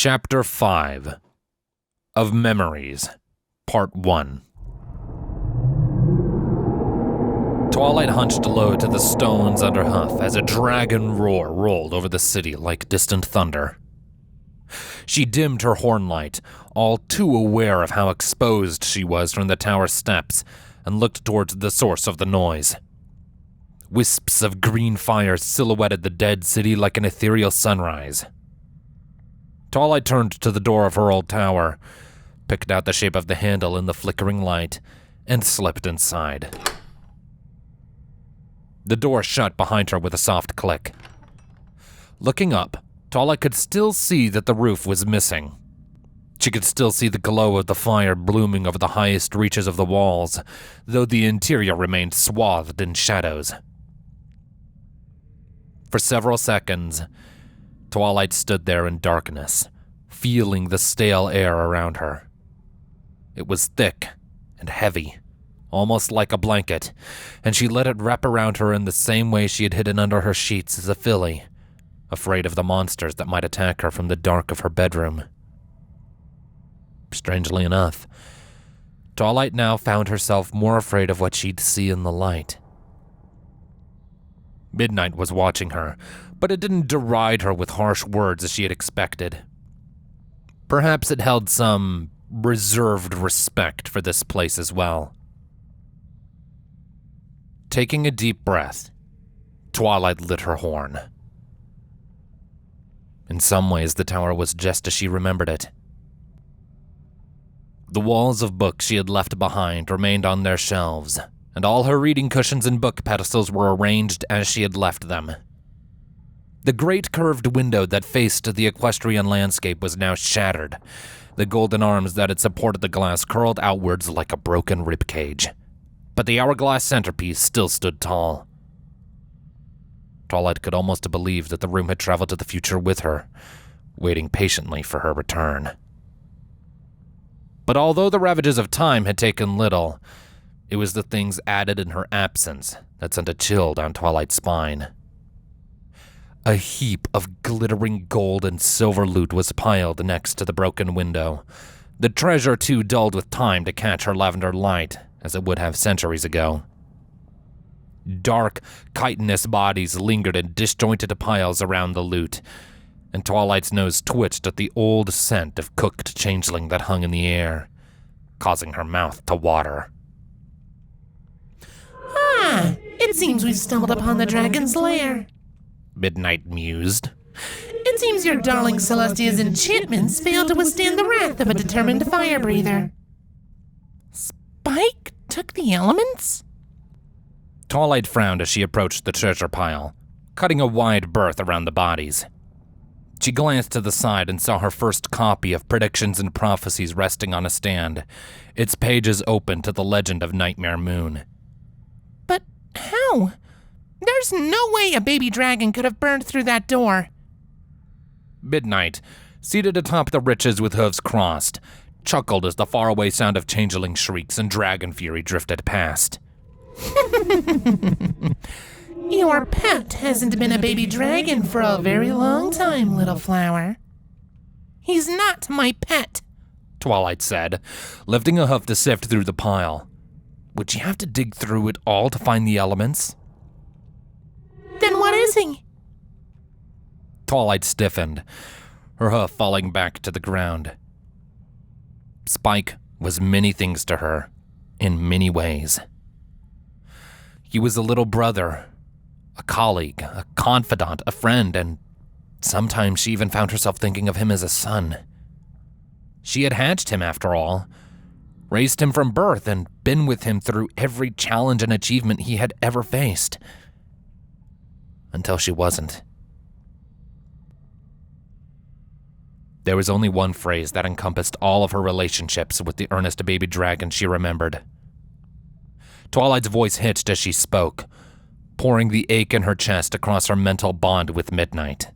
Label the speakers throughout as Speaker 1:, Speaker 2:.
Speaker 1: Chapter 5 of Memories, Part 1. Twilight hunched low to the stones under hoof as a dragon roar rolled over the city like distant thunder. She dimmed her horn light, all too aware of how exposed she was from the tower steps, and looked towards the source of the noise. Wisps of green fire silhouetted the dead city like an ethereal sunrise. Twilight turned to the door of her old tower, picked out the shape of the handle in the flickering light, and slipped inside. The door shut behind her with a soft click. Looking up, Twilight could still see that the roof was missing. She could still see the glow of the fire blooming over the highest reaches of the walls, though the interior remained swathed in shadows. For several seconds, Twilight stood there in darkness, feeling the stale air around her. It was thick and heavy, almost like a blanket, and she let it wrap around her in the same way she had hidden under her sheets as a filly, afraid of the monsters that might attack her from the dark of her bedroom. Strangely enough, Twilight now found herself more afraid of what she'd see in the light. Midnight was watching her, but it didn't deride her with harsh words as she had expected. Perhaps it held some reserved respect for this place as well. Taking a deep breath, Twilight lit her horn. In some ways, the tower was just as she remembered it. The walls of books she had left behind remained on their shelves, and all her reading cushions and book pedestals were arranged as she had left them. The great curved window that faced the equestrian landscape was now shattered. The golden arms that had supported the glass curled outwards like a broken ribcage. But the hourglass centerpiece still stood tall. Twilight could almost believe that the room had traveled to the future with her, waiting patiently for her return. But although the ravages of time had taken little, it was the things added in her absence that sent a chill down Twilight's spine. A heap of glittering gold and silver loot was piled next to the broken window, the treasure too dulled with time to catch her lavender light as it would have centuries ago. Dark, chitinous bodies lingered in disjointed piles around the loot, and Twilight's nose twitched at the old scent of cooked changeling that hung in the air, causing her mouth to water.
Speaker 2: It seems we've stumbled upon the dragon's lair,
Speaker 1: Midnight mused.
Speaker 2: It seems your darling Celestia's enchantments failed to withstand the wrath of a determined fire breather. Spike took the elements?
Speaker 1: Twilight frowned as she approached the treasure pile, cutting a wide berth around the bodies. She glanced to the side and saw her first copy of Predictions and Prophecies resting on a stand, its pages open to the legend of Nightmare Moon.
Speaker 2: But how? There's no way a baby dragon could have burned through that door.
Speaker 1: Midnight, seated atop the riches with hooves crossed, chuckled as the faraway sound of changeling shrieks and dragon fury drifted past.
Speaker 2: Your pet hasn't been a baby dragon for a very long time, little flower. He's not my pet,
Speaker 1: Twilight said, lifting a hoof to sift through the pile. Would she have to dig through it all to find the elements?
Speaker 2: Then what is he?
Speaker 1: Twilight stiffened, her hoof falling back to the ground. Spike was many things to her, in many ways. He was a little brother, a colleague, a confidant, a friend, and sometimes she even found herself thinking of him as a son. She had hatched him, after all, raised him from birth, and been with him through every challenge and achievement he had ever faced. Until she wasn't. There was only one phrase that encompassed all of her relationships with the earnest baby dragon she remembered. Twilight's voice hitched as she spoke, pouring the ache in her chest across her mental bond with Midnight.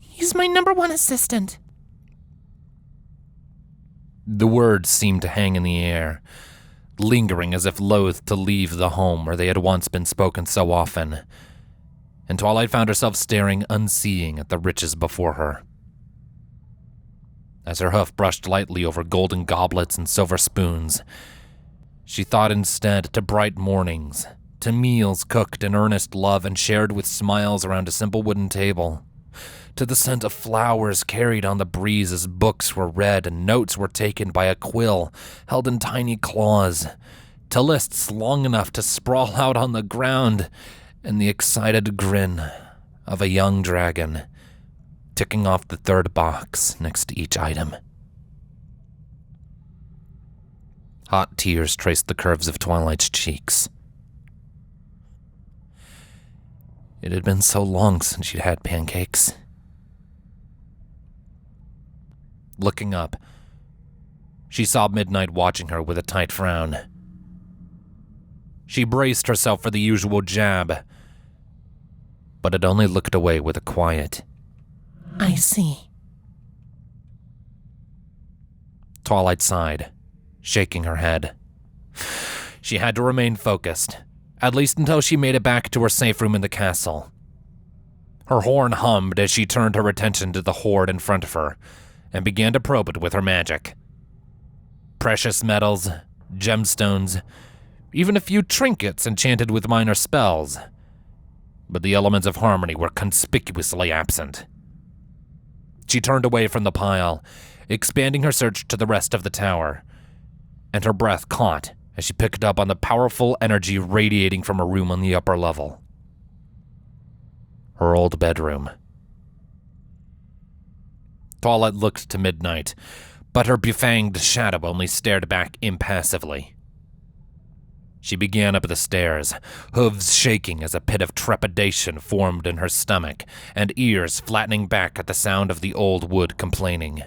Speaker 2: He's my number one assistant.
Speaker 1: The words seemed to hang in the air, lingering as if loath to leave the home where they had once been spoken so often, and Twilight found herself staring unseeing at the riches before her. As her hoof brushed lightly over golden goblets and silver spoons, she thought instead to bright mornings, to meals cooked in earnest love and shared with smiles around a simple wooden table, to the scent of flowers carried on the breeze as books were read and notes were taken by a quill held in tiny claws, to lists long enough to sprawl out on the ground, and the excited grin of a young dragon ticking off the third box next to each item. Hot tears traced the curves of Twilight's cheeks. It had been so long since she'd had pancakes. Looking up, she saw Midnight watching her with a tight frown. She braced herself for the usual jab, but had only looked away with a quiet,
Speaker 2: I see.
Speaker 1: Twilight sighed, shaking her head. She had to remain focused, at least until she made it back to her safe room in the castle. Her horn hummed as she turned her attention to the hoard in front of her and began to probe it with her magic. Precious metals, gemstones, even a few trinkets enchanted with minor spells, but the elements of harmony were conspicuously absent. She turned away from the pile, expanding her search to the rest of the tower, and her breath caught as she picked up on the powerful energy radiating from a room on the upper level. Her old bedroom. Twilight looked to Midnight, but her befanged shadow only stared back impassively. She began up the stairs, hooves shaking as a pit of trepidation formed in her stomach, and ears flattening back at the sound of the old wood complaining.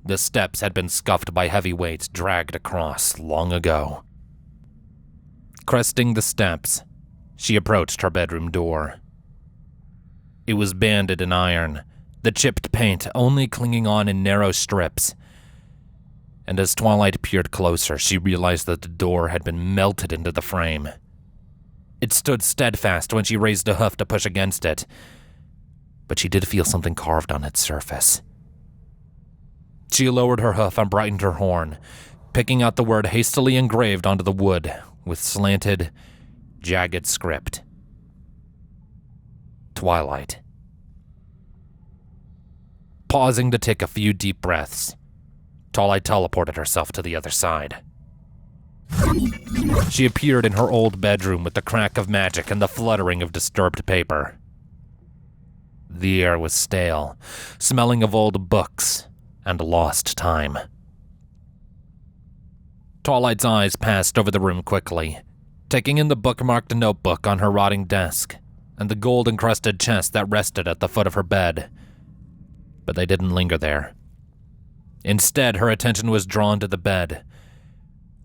Speaker 1: The steps had been scuffed by heavy weights dragged across long ago. Cresting the steps, she approached her bedroom door. It was banded in iron, the chipped paint only clinging on in narrow strips. And as Twilight peered closer, she realized that the door had been melted into the frame. It stood steadfast when she raised a hoof to push against it, but she did feel something carved on its surface. She lowered her hoof and brightened her horn, picking out the word hastily engraved onto the wood with slanted, jagged script. Twilight. Pausing to take a few deep breaths, Twilight teleported herself to the other side. She appeared in her old bedroom with the crack of magic and the fluttering of disturbed paper. The air was stale, smelling of old books and lost time. Twilight's eyes passed over the room quickly, taking in the bookmarked notebook on her rotting desk and the gold-encrusted chest that rested at the foot of her bed. But they didn't linger there. Instead, her attention was drawn to the bed,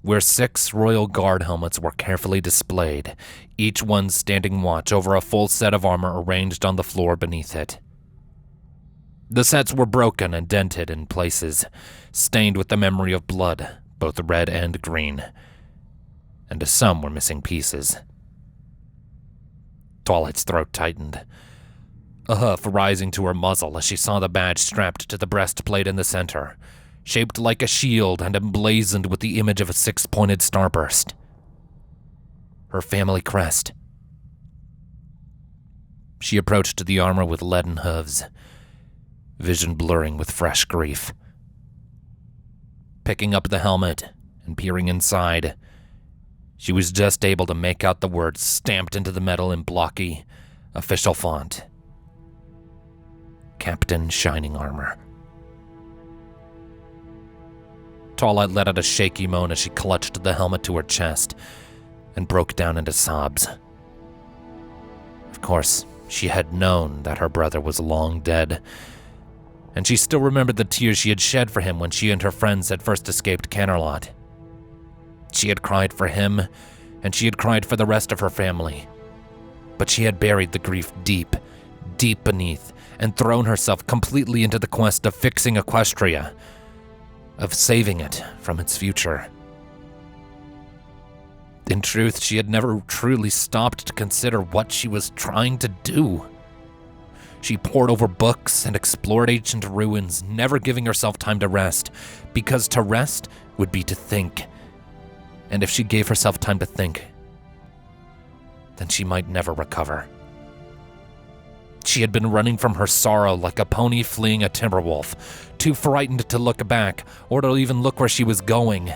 Speaker 1: where 6 royal guard helmets were carefully displayed, each one standing watch over a full set of armor arranged on the floor beneath it. The sets were broken and dented in places, stained with the memory of blood, both red and green, and some were missing pieces. Twilight's throat tightened, a hoof rising to her muzzle as she saw the badge strapped to the breastplate in the center, shaped like a shield and emblazoned with the image of a 6-pointed starburst. Her family crest. She approached the armor with leaden hooves, vision blurring with fresh grief. Picking up the helmet and peering inside, she was just able to make out the words stamped into the metal in blocky, official font. Captain Shining Armor. Twilight let out a shaky moan as she clutched the helmet to her chest and broke down into sobs. Of course, she had known that her brother was long dead, and she still remembered the tears she had shed for him when she and her friends had first escaped Canterlot. She had cried for him, and she had cried for the rest of her family. But she had buried the grief deep, deep beneath, and thrown herself completely into the quest of fixing Equestria, of saving it from its future. In truth, she had never truly stopped to consider what she was trying to do. She pored over books and explored ancient ruins, never giving herself time to rest, because to rest would be to think. And if she gave herself time to think, then she might never recover. She had been running from her sorrow like a pony fleeing a timber wolf, too frightened to look back or to even look where she was going.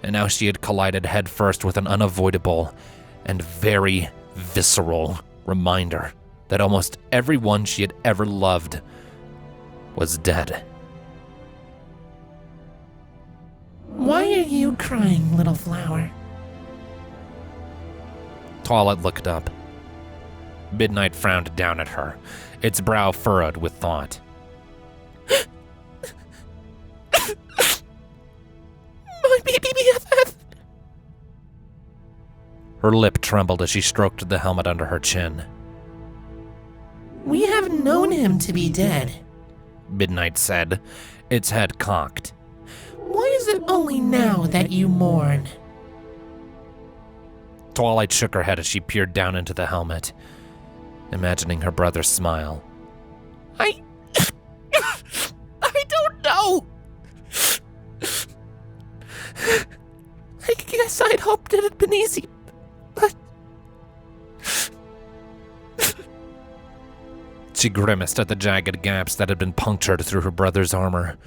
Speaker 1: And now she had collided headfirst with an unavoidable and very visceral reminder that almost everyone she had ever loved was dead.
Speaker 2: Why are you crying, little flower?
Speaker 1: Twilight looked up. Midnight frowned down at her, its brow furrowed with thought.
Speaker 2: My baby BFF!
Speaker 1: Her lip trembled as she stroked the helmet under her chin.
Speaker 2: We have known him to be dead,
Speaker 1: Midnight said, its head cocked.
Speaker 2: Why is it only now that you mourn?
Speaker 1: Twilight shook her head as she peered down into the helmet, imagining her brother's smile.
Speaker 2: I don't know. I guess I'd hoped it had been easy, but...
Speaker 1: She grimaced at the jagged gaps that had been punctured through her brother's armor,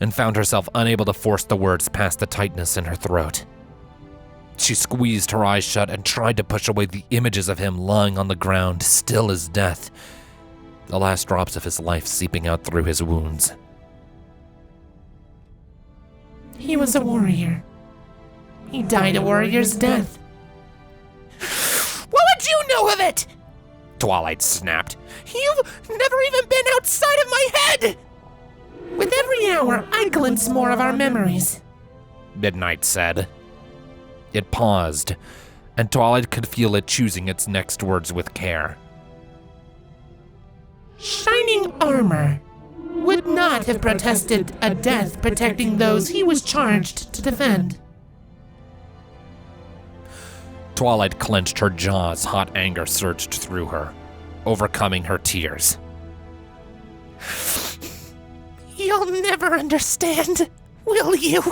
Speaker 1: and found herself unable to force the words past the tightness in her throat. She squeezed her eyes shut and tried to push away the images of him lying on the ground, still as death, the last drops of his life seeping out through his wounds.
Speaker 2: He was a warrior. He died a warrior's death. What would you know of it?
Speaker 1: Twilight snapped.
Speaker 2: You've never even been outside of my head! With every hour, I glimpse more of our memories,
Speaker 1: Midnight said. It paused, and Twilight could feel it choosing its next words with care.
Speaker 2: Shining armor would not have protested a death protecting those he was charged to defend.
Speaker 1: Twilight clenched her jaws, hot anger surged through her, overcoming her tears.
Speaker 2: You'll never understand, will you?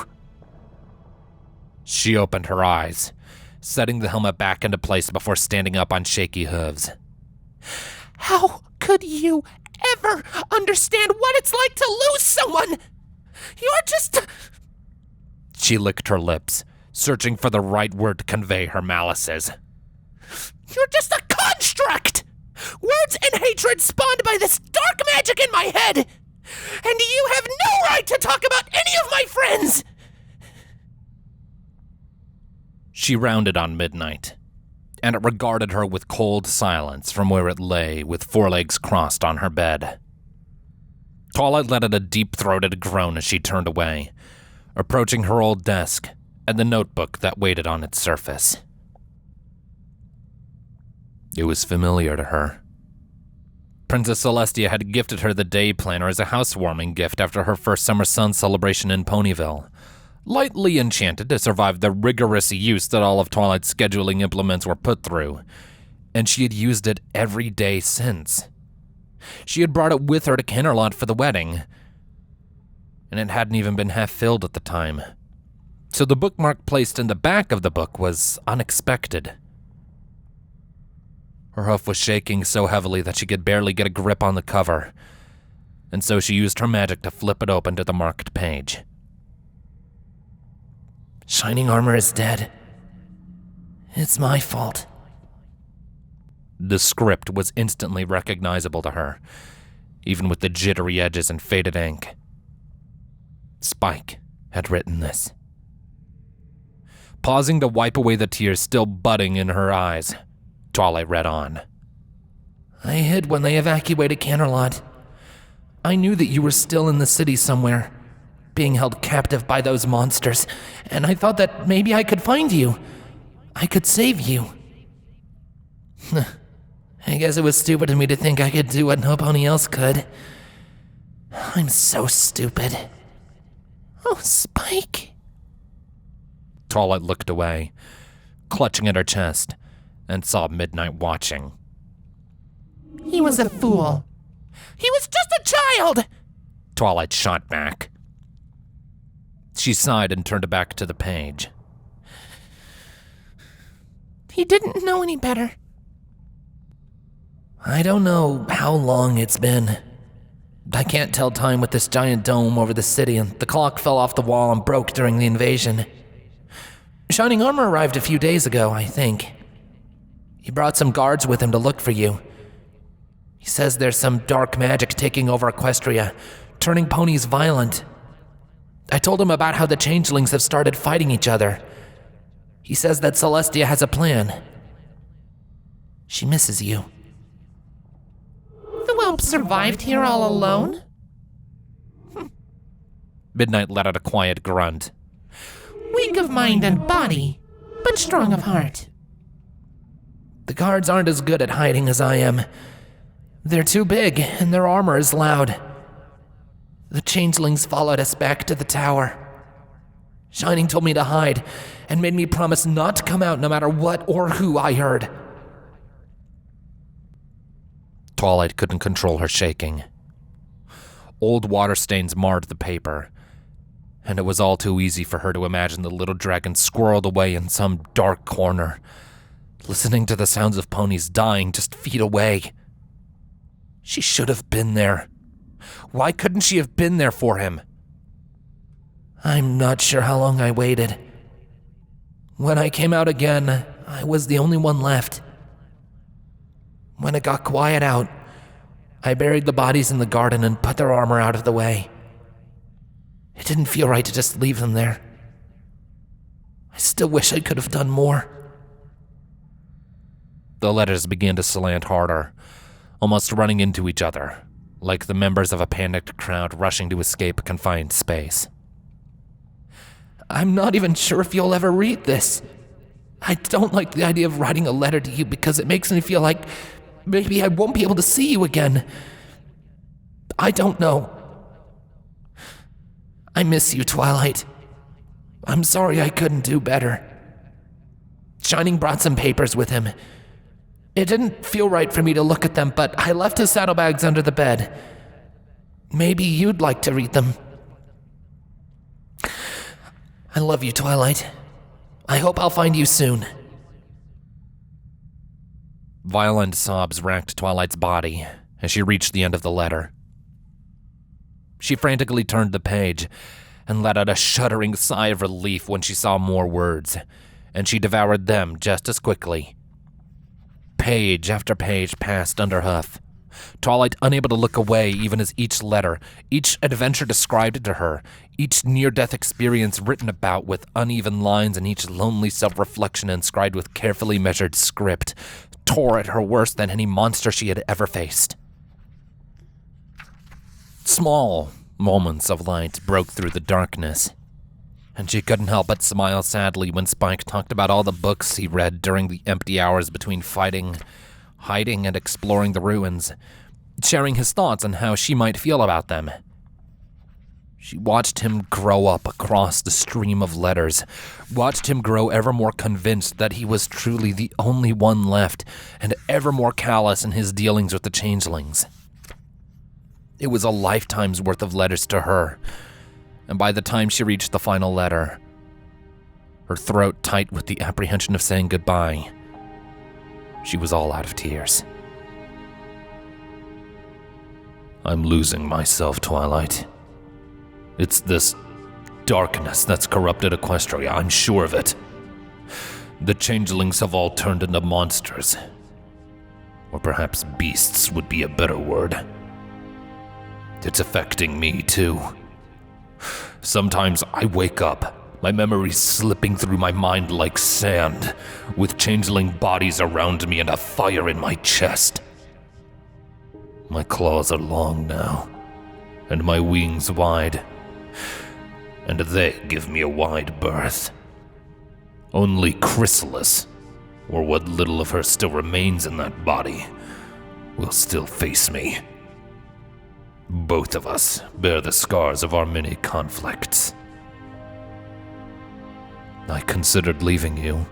Speaker 1: She opened her eyes, setting the helmet back into place before standing up on shaky hooves.
Speaker 2: How could you ever understand what it's like to lose someone? You're just...
Speaker 1: She licked her lips, searching for the right word to convey her malices.
Speaker 2: You're just a construct! Words and hatred spawned by this dark magic in my head! And you have no right to talk about any of my friends!
Speaker 1: She rounded on Midnight, and it regarded her with cold silence from where it lay with forelegs crossed on her bed. Twilight let out a deep-throated groan as she turned away, approaching her old desk and the notebook that waited on its surface. It was familiar to her. Princess Celestia had gifted her the day planner as a housewarming gift after her first Summer Sun celebration in Ponyville, lightly enchanted to survive the rigorous use that all of Twilight's scheduling implements were put through, and she had used it every day since. She had brought it with her to Canterlot for the wedding, and it hadn't even been half filled at the time. So the bookmark placed in the back of the book was unexpected. Her hoof was shaking so heavily that she could barely get a grip on the cover, and so she used her magic to flip it open to the marked page. Shining armor is dead. It's my fault. The script was instantly recognizable to her, even with the jittery edges and faded ink. Spike had written this. Pausing to wipe away the tears still budding in her eyes, Twilight read on. I hid when they evacuated Canterlot. I knew that you were still in the city somewhere, being held captive by those monsters, and I thought that maybe I could find you. I could save you. I guess it was stupid of me to think I could do what nobody else could. I'm so stupid. Oh, Spike. Twilight looked away, clutching at her chest, and saw Midnight watching.
Speaker 2: He was a fool. He was just a child!
Speaker 1: Twilight shot back. She sighed and turned back to the page.
Speaker 2: He didn't know any better.
Speaker 3: I don't know how long it's been. I can't tell time with this giant dome over the city, and the clock fell off the wall and broke during the invasion. Shining Armor arrived a few days ago, I think. He brought some guards with him to look for you. He says there's some dark magic taking over Equestria, turning ponies violent. I told him about how the changelings have started fighting each other. He says that Celestia has a plan. She misses you.
Speaker 2: The whelp survived here all alone?
Speaker 1: Midnight let out a quiet grunt.
Speaker 2: Weak of mind and body, but strong of heart.
Speaker 3: The guards aren't as good at hiding as I am. They're too big, and their armor is loud. The changelings followed us back to the tower. Shining told me to hide, and made me promise not to come out no matter what or who I heard.
Speaker 1: Twilight couldn't control her shaking. Old water stains marred the paper, and it was all too easy for her to imagine the little dragon squirreled away in some dark corner, listening to the sounds of ponies dying just feet away. She should have been there. Why couldn't she have been there for him?
Speaker 3: I'm not sure how long I waited. When I came out again, I was the only one left. When it got quiet out, I buried the bodies in the garden and put their armor out of the way. It didn't feel right to just leave them there. I still wish I could have done more.
Speaker 1: The letters began to slant harder, almost running into each other, like the members of a panicked crowd rushing to escape confined space.
Speaker 3: I'm not even sure if you'll ever read this. I don't like the idea of writing a letter to you because it makes me feel like maybe I won't be able to see you again. I don't know. I miss you, Twilight. I'm sorry I couldn't do better. Shining brought some papers with him. It didn't feel right for me to look at them, but I left his saddlebags under the bed. Maybe you'd like to read them. I love you, Twilight. I hope I'll find you soon.
Speaker 1: Violent sobs racked Twilight's body as she reached the end of the letter. She frantically turned the page and let out a shuddering sigh of relief when she saw more words, and she devoured them just as quickly. Page after page passed under hoof. Twilight unable to look away even as each letter, each adventure described to her, each near-death experience written about with uneven lines and each lonely self-reflection inscribed with carefully measured script, tore at her worse than any monster she had ever faced. Small moments of light broke through the darkness, and she couldn't help but smile sadly when Spike talked about all the books he read during the empty hours between fighting, hiding, and exploring the ruins, sharing his thoughts on how she might feel about them. She watched him grow up across the stream of letters, watched him grow ever more convinced that he was truly the only one left, and ever more callous in his dealings with the changelings. It was a lifetime's worth of letters to her, and by the time she reached the final letter, her throat tight with the apprehension of saying goodbye, she was all out of tears. I'm losing myself, Twilight. It's this darkness that's corrupted Equestria, I'm sure of it. The changelings have all turned into monsters. Or perhaps beasts would be a better word. It's affecting me, too. Sometimes I wake up, my memories slipping through my mind like sand, with changeling bodies around me and a fire in my chest. My claws are long now, and my wings wide, and they give me a wide berth. Only Chrysalis, or what little of her still remains in that body, will still face me. Both of us bear the scars of our many conflicts. I considered leaving you,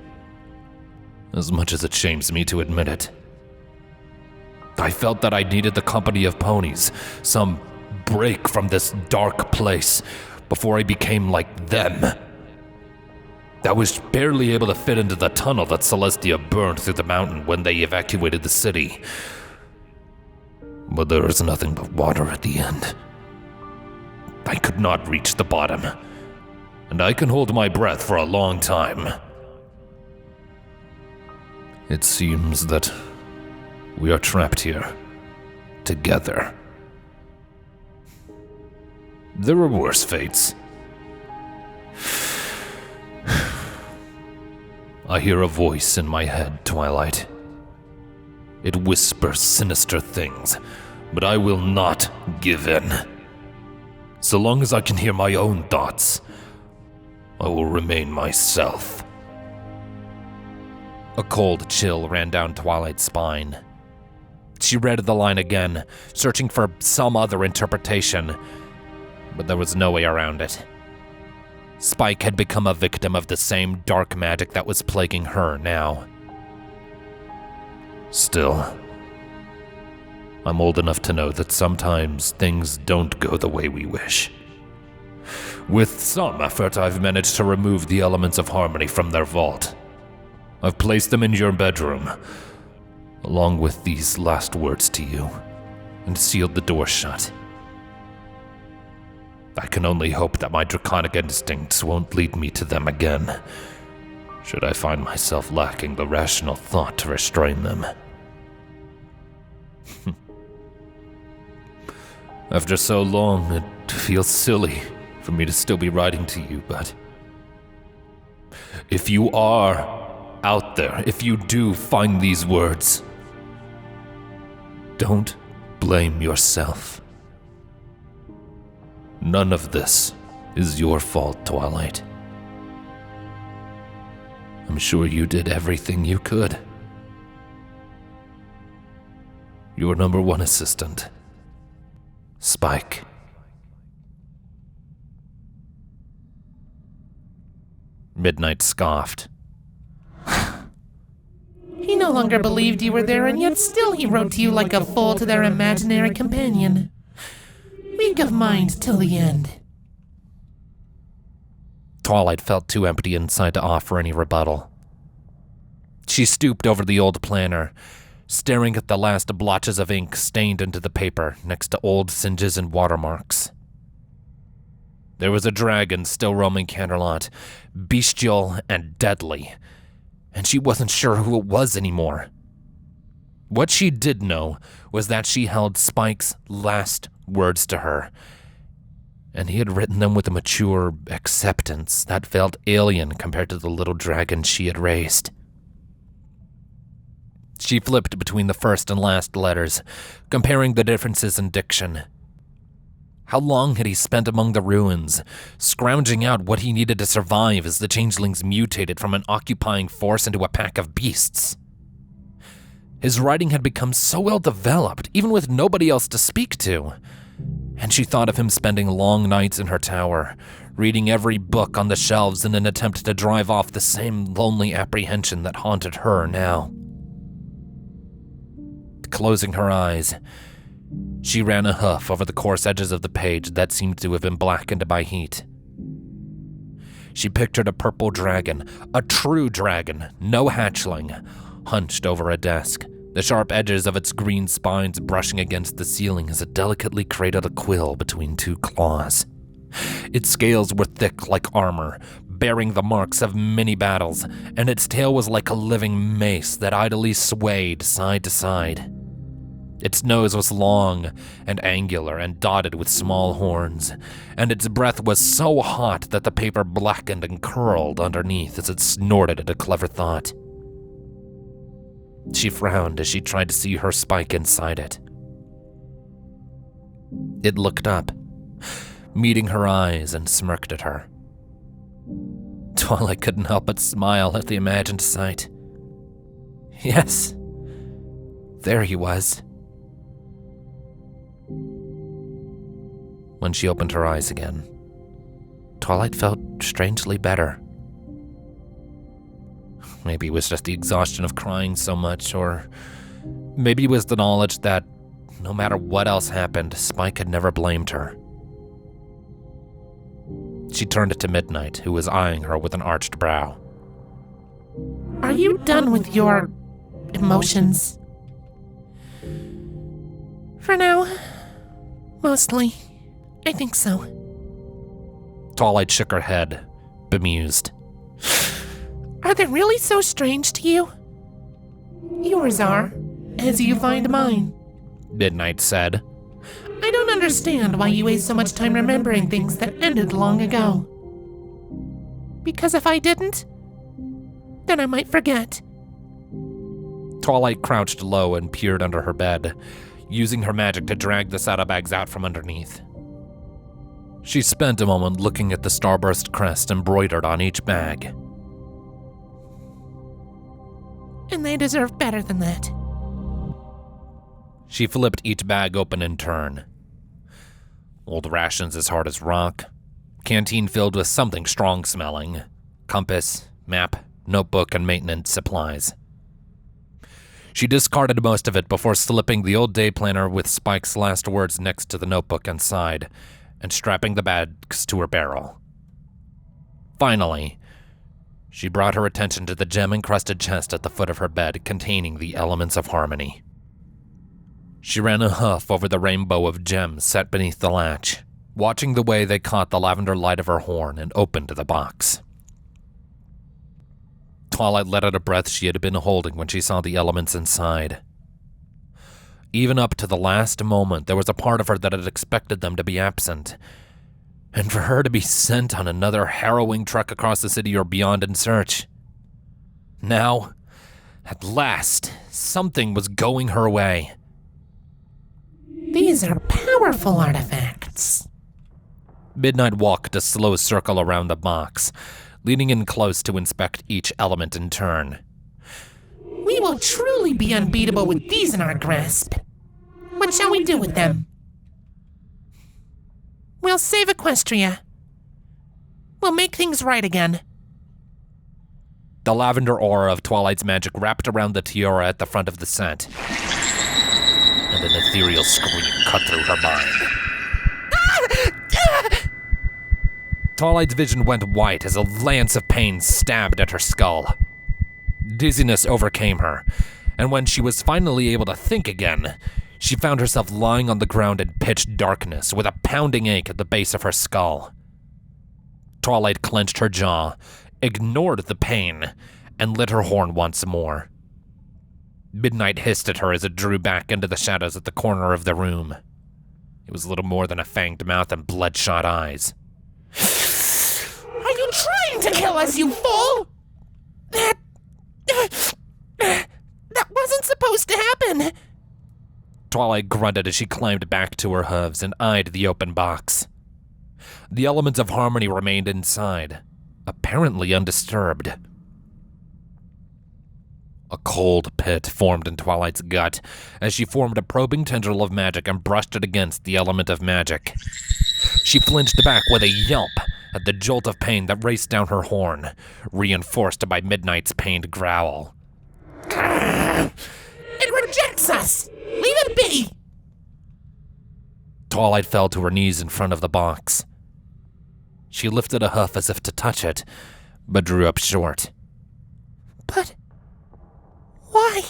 Speaker 1: as much as it shames me to admit it. I felt that I needed the company of ponies, some break from this dark place, before I became like them. I was barely able to fit into the tunnel that Celestia burned through the mountain when they evacuated the city. But there was nothing but water at the end. I could not reach the bottom, and I can hold my breath for a long time. It seems that we are trapped here, together. There are worse fates. I hear a voice in my head, Twilight. It whispers sinister things, but I will not give in. So long as I can hear my own thoughts, I will remain myself. A cold chill ran down Twilight's spine. She read the line again, searching for some other interpretation, but there was no way around it. Spike had become a victim of the same dark magic that was plaguing her now. Still, I'm old enough to know that sometimes things don't go the way we wish. With some effort, I've managed to remove the elements of harmony from their vault. I've placed them in your bedroom, along with these last words to you, and sealed the door shut. I can only hope that my draconic instincts won't lead me to them again, should I find myself lacking the rational thought to restrain them. After so long, it feels silly for me to still be writing to you, but if you are out there, if you do find these words, don't blame yourself. None of this is your fault, Twilight. I'm sure you did everything you could. Your number one assistant, Spike. Midnight scoffed.
Speaker 2: He no longer believed you were there, and yet still he wrote to you like a fool to their imaginary companion. Weak of mind till the end.
Speaker 1: Twilight felt too empty inside to offer any rebuttal. She stooped over the old planner, staring at the last blotches of ink stained into the paper next to old singes and watermarks. There was a dragon still roaming Canterlot, bestial and deadly, and she wasn't sure who it was anymore. What she did know was that she held Spike's last words to her, and he had written them with a mature acceptance that felt alien compared to the little dragon she had raised. She flipped between the first and last letters, comparing the differences in diction. How long had he spent among the ruins, scrounging out what he needed to survive as the changelings mutated from an occupying force into a pack of beasts? His writing had become so well developed, even with nobody else to speak to. And she thought of him spending long nights in her tower, reading every book on the shelves in an attempt to drive off the same lonely apprehension that haunted her now. Closing her eyes, she ran a hoof over the coarse edges of the page that seemed to have been blackened by heat. She pictured a purple dragon, a true dragon, no hatchling, hunched over a desk, the sharp edges of its green spines brushing against the ceiling as it delicately cradled a quill between two claws. Its scales were thick like armor, bearing the marks of many battles, and its tail was like a living mace that idly swayed side to side. Its nose was long and angular and dotted with small horns, and its breath was so hot that the paper blackened and curled underneath as it snorted at a clever thought. She frowned as she tried to see her Spike inside it. It looked up, meeting her eyes, and smirked at her. Twilight couldn't help but smile at the imagined sight. Yes, there he was. When she opened her eyes again, Twilight felt strangely better. Maybe it was just the exhaustion of crying so much, or maybe it was the knowledge that no matter what else happened, Spike had never blamed her. She turned to Midnight, who was eyeing her with an arched brow.
Speaker 2: Are you done with your emotions? For now, mostly. I think so.
Speaker 1: Twilight shook her head, bemused.
Speaker 2: Are they really so strange to you? Yours are, as you find mine.
Speaker 1: Midnight said.
Speaker 2: I don't understand why you waste so much time remembering things that ended long ago. Because if I didn't, then I might forget.
Speaker 1: Twilight crouched low and peered under her bed, using her magic to drag the saddlebags out from underneath. She spent a moment looking at the starburst crest embroidered on each bag.
Speaker 2: And they deserve better than that.
Speaker 1: She flipped each bag open in turn. Old rations as hard as rock, canteen filled with something strong-smelling, compass, map, notebook, and maintenance supplies. She discarded most of it before slipping the old day planner with Spike's last words next to the notebook inside and strapping the bags to her barrel. Finally, she brought her attention to the gem-encrusted chest at the foot of her bed containing the elements of harmony. She ran a hoof over the rainbow of gems set beneath the latch, watching the way they caught the lavender light of her horn and opened the box. Twilight let out a breath she had been holding when she saw the elements inside. Even up to the last moment, there was a part of her that had expected them to be absent, and for her to be sent on another harrowing trek across the city or beyond in search. Now, at last, something was going her way.
Speaker 2: These are powerful artifacts.
Speaker 1: Midnight walked a slow circle around the box, leaning in close to inspect each element in turn.
Speaker 2: We will truly be unbeatable with these in our grasp. What shall we do with them? We'll save Equestria. We'll make things right again.
Speaker 1: The lavender aura of Twilight's magic wrapped around the tiara at the front of the set, and an ethereal scream cut through her mind. Twilight's vision went white as a lance of pain stabbed at her skull. Dizziness overcame her, and when she was finally able to think again, she found herself lying on the ground in pitch darkness with a pounding ache at the base of her skull. Twilight clenched her jaw, ignored the pain, and lit her horn once more. Midnight hissed at her as it drew back into the shadows at the corner of the room. It was little more than a fanged mouth and bloodshot eyes.
Speaker 2: Are you trying to kill us, you fool? That wasn't supposed to happen.
Speaker 1: Twilight grunted as she climbed back to her hooves and eyed the open box. The elements of harmony remained inside, apparently undisturbed. A cold pit formed in Twilight's gut as she formed a probing tendril of magic and brushed it against the element of magic. She flinched back with a yelp at the jolt of pain that raced down her horn, reinforced by Midnight's pained growl.
Speaker 2: It rejects us! Leave it be!
Speaker 1: Twilight fell to her knees in front of the box. She lifted a hoof as if to touch it, but drew up short.
Speaker 2: But why?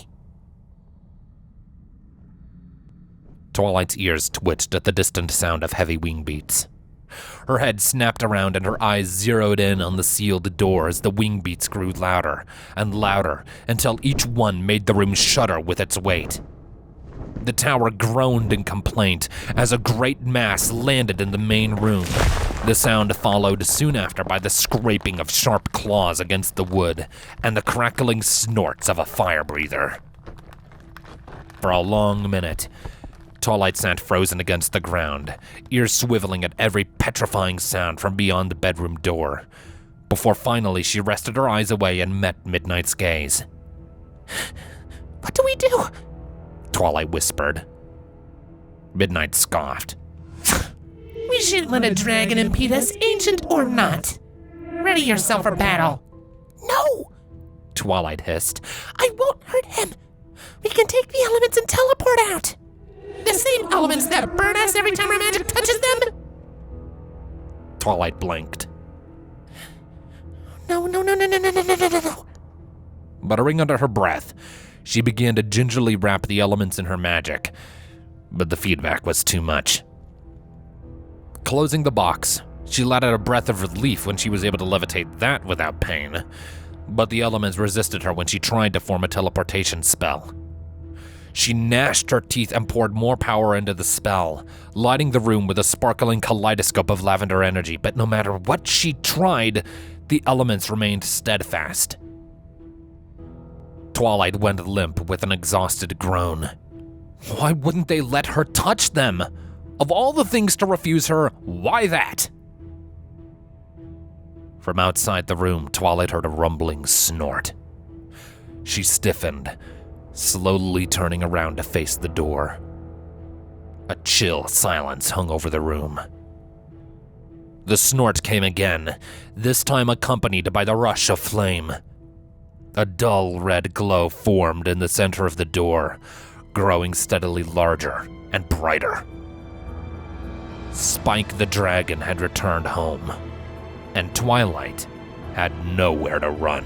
Speaker 1: Twilight's ears twitched at the distant sound of heavy wing beats. Her head snapped around and her eyes zeroed in on the sealed door as the wing beats grew louder and louder until each one made the room shudder with its weight. The tower groaned in complaint as a great mass landed in the main room. The sound followed soon after by the scraping of sharp claws against the wood and the crackling snorts of a fire breather. For a long minute, Twilight sat frozen against the ground, ears swiveling at every petrifying sound from beyond the bedroom door, before finally she rested her eyes away and met Midnight's gaze.
Speaker 2: What do we do?
Speaker 1: Twilight whispered. Midnight scoffed.
Speaker 2: We shan't let a dragon impede us, ancient or not. Ready yourself for battle. No!
Speaker 1: Twilight hissed.
Speaker 2: I won't hurt him. We can take the elements and teleport out. The same elements that burn us every time our magic touches them?
Speaker 1: Twilight blinked.
Speaker 2: No.
Speaker 1: Muttering under her breath, she began to gingerly wrap the elements in her magic, but the feedback was too much. Closing the box, she let out a breath of relief when she was able to levitate that without pain, but the elements resisted her when she tried to form a teleportation spell. She gnashed her teeth and poured more power into the spell, lighting the room with a sparkling kaleidoscope of lavender energy, but no matter what she tried, the elements remained steadfast. Twilight went limp with an exhausted groan. Why wouldn't they let her touch them? Of all the things to refuse her, why that? From outside the room, Twilight heard a rumbling snort. She stiffened, slowly turning around to face the door. A chill silence hung over the room. The snort came again, this time accompanied by the rush of flame. A dull red glow formed in the center of the door, growing steadily larger and brighter. Spike the dragon had returned home, and Twilight had nowhere to run.